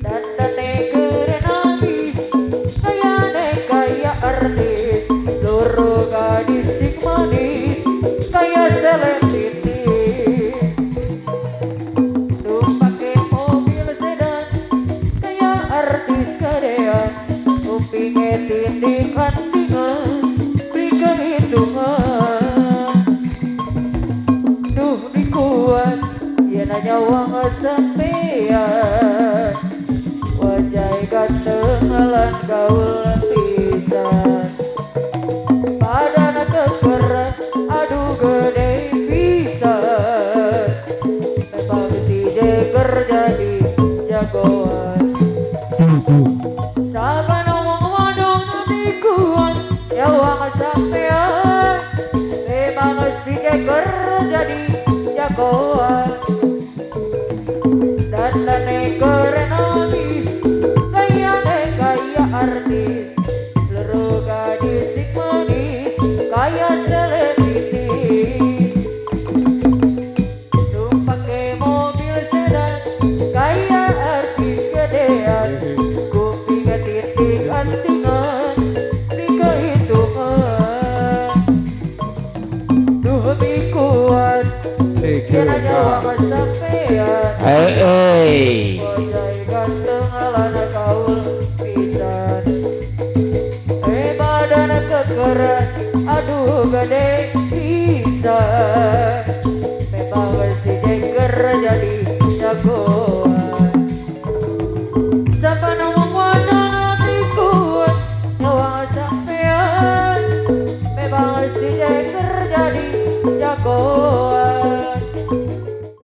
Dandane keren habis kaya artis loro gadis sing manis kaya selebriti numpake mobil sedan kaya artis kadean kupinge tindik antingan beri kehitungan duh dikuat yen nyawa sampean wajah ganteng lan gaul pisan padana kekeran aduh gede pisan memang si jeger jadi jagoan sabana wong wadon nabi kuat nyawa sampean memang si jeger jadi jagoan dan keren habis kaya artis seluruh gadis sing manis kaya selebriti numpake mobil sedan kaya artis gedean kupinge titik antingan di kehitungan duh kuat kira nyawa sampean hey.